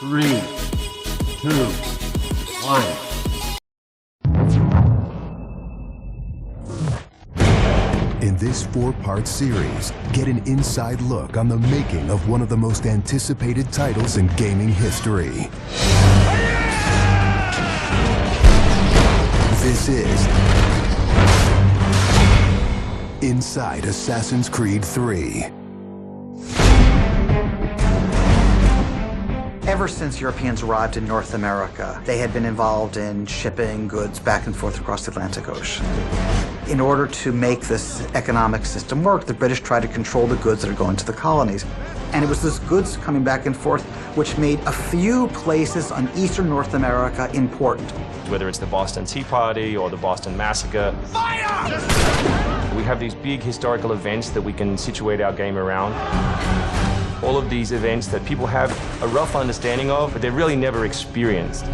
3, 2, 1. In this 4-part series, get an inside look on the making of one of the most anticipated titles in gaming history. This is Inside Assassin's Creed III. Ever since Europeans arrived in North America, they had been involved in shipping goods back and forth across the Atlantic Ocean. In order to make this economic system work, the British tried to control the goods that are going to the colonies. And it was this goods coming back and forth which made a few places on eastern North America important. Whether it's the Boston Tea Party or the Boston Massacre. Fire! We have these big historical events that we can situate our game around. All of these events that people have a rough understanding of, but they've really never experienced.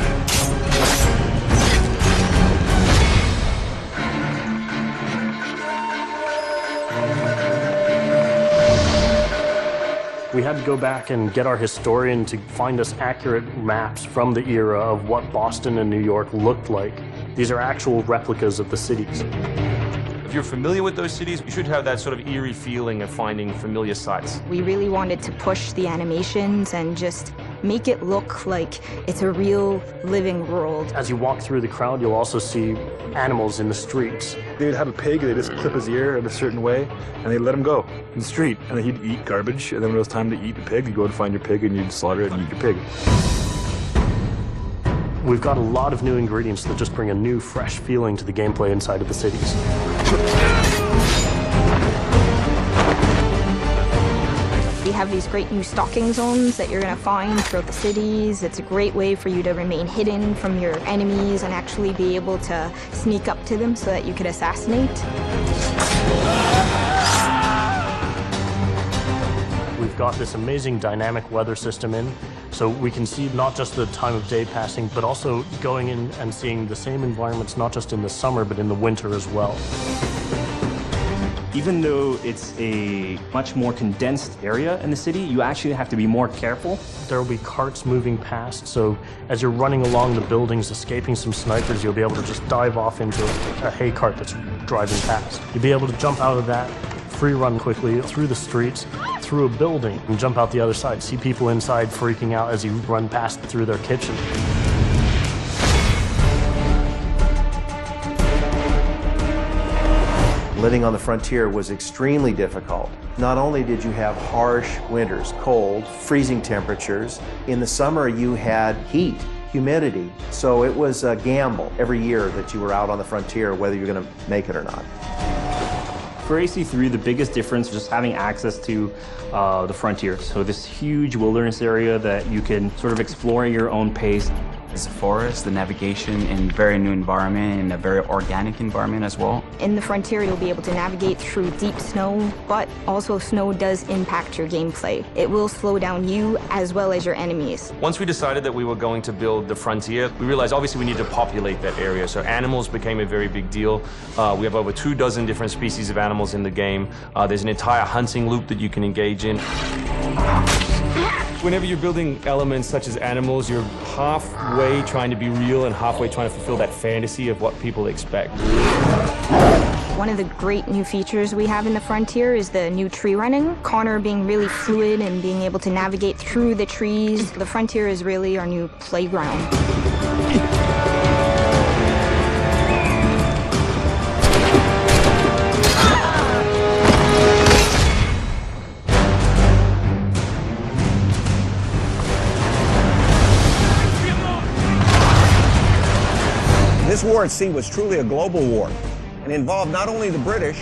We had to go back and get our historian to find us accurate maps from the era of what Boston and New York looked like. These are actual replicas of the cities. If you're familiar with those cities, you should have that sort of eerie feeling of finding familiar sights. We really wanted to push the animations and just make it look like it's a real living world. As you walk through the crowd, you'll also see animals in the streets. They'd have a pig, they just clip his ear in a certain way, and they'd let him go in the street. And then he'd eat garbage, and then when it was time to eat the pig, you'd go and find your pig, and you'd slaughter it and eat your pig. We've got a lot of new ingredients that just bring a new, fresh feeling to the gameplay inside of the cities. We have these great new stalking zones that you're going to find throughout the cities. It's a great way for you to remain hidden from your enemies and actually be able to sneak up to them so that you could assassinate. We've got this amazing dynamic weather system in, so we can see not just the time of day passing, but also going in and seeing the same environments not just in the summer, but in the winter as well. Even though it's a much more condensed area in the city, you actually have to be more careful. There will be carts moving past, so as you're running along the buildings, escaping some snipers, you'll be able to just dive off into a hay cart that's driving past. You'll be able to jump out of that, free run quickly through the streets, through a building, and jump out the other side. See people inside freaking out as you run past through their kitchen. Living on the frontier was extremely difficult. Not only did you have harsh winters, cold, freezing temperatures, in the summer you had heat, humidity, so it was a gamble every year that you were out on the frontier whether you're going to make it or not. For AC3, the biggest difference is just having access to the frontier. So this huge wilderness area that you can sort of explore at your own pace. It's a forest, the navigation in a very new environment, in a very organic environment as well. In the frontier, you'll be able to navigate through deep snow, but also snow does impact your gameplay. It will slow down you as well as your enemies. Once we decided that we were going to build the frontier, we realized obviously we need to populate that area. So animals became a very big deal. We have over 24 different species of animals in the game. There's an entire hunting loop that you can engage in. Whenever you're building elements such as animals, you're halfway trying to be real and halfway trying to fulfill that fantasy of what people expect. One of the great new features we have in the frontier is the new tree running. Connor being really fluid and being able to navigate through the trees. The frontier is really our new playground. This war at sea was truly a global war and involved not only the British,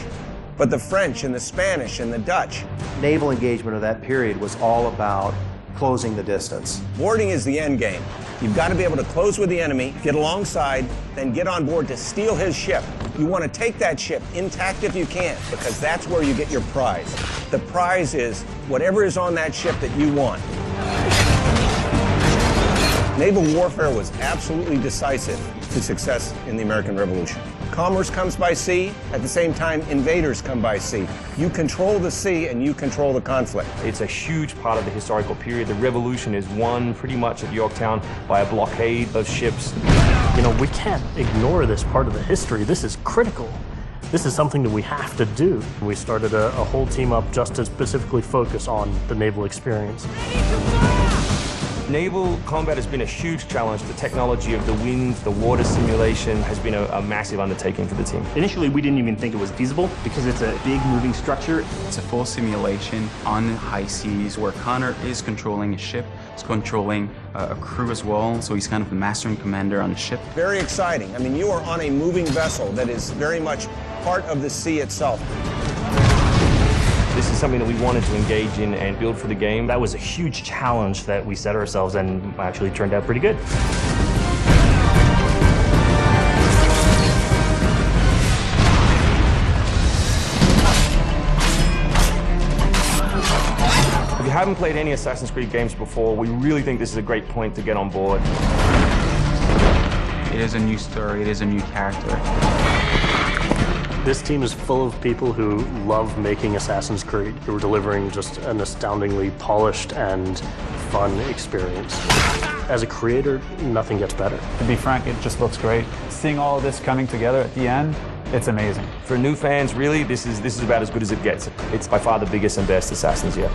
but the French and the Spanish and the Dutch. Naval engagement of that period was all about closing the distance. Boarding is the end game. You've got to be able to close with the enemy, get alongside, then get on board to steal his ship. You want to take that ship intact if you can, because that's where you get your prize. The prize is whatever is on that ship that you want. Naval warfare was absolutely decisive to success in the American Revolution. Commerce comes by sea. At the same time, invaders come by sea. You control the sea and you control the conflict. It's a huge part of the historical period. The revolution is won pretty much at Yorktown by a blockade of ships. You know, we can't ignore this part of the history. This is critical. This is something that we have to do. We started a whole team up just to specifically focus on the naval experience. Naval combat has been a huge challenge. The technology of the wind, the water simulation has been a massive undertaking for the team. Initially, we didn't even think it was feasible because it's a big moving structure. It's a full simulation on high seas where Connor is controlling a ship, he's controlling a crew as well, so he's kind of the master and commander on the ship. Very exciting. I mean, you are on a moving vessel that is very much part of the sea itself. This is something that we wanted to engage in and build for the game. That was a huge challenge that we set ourselves and actually turned out pretty good. If you haven't played any Assassin's Creed games before, we really think this is a great point to get on board. It is a new story, it is a new character. This team is full of people who love making Assassin's Creed, who are delivering just an astoundingly polished and fun experience. As a creator, nothing gets better. To be frank, it just looks great. Seeing all of this coming together at the end, it's amazing. For new fans, really, this is about as good as it gets. It's by far the biggest and best Assassins yet.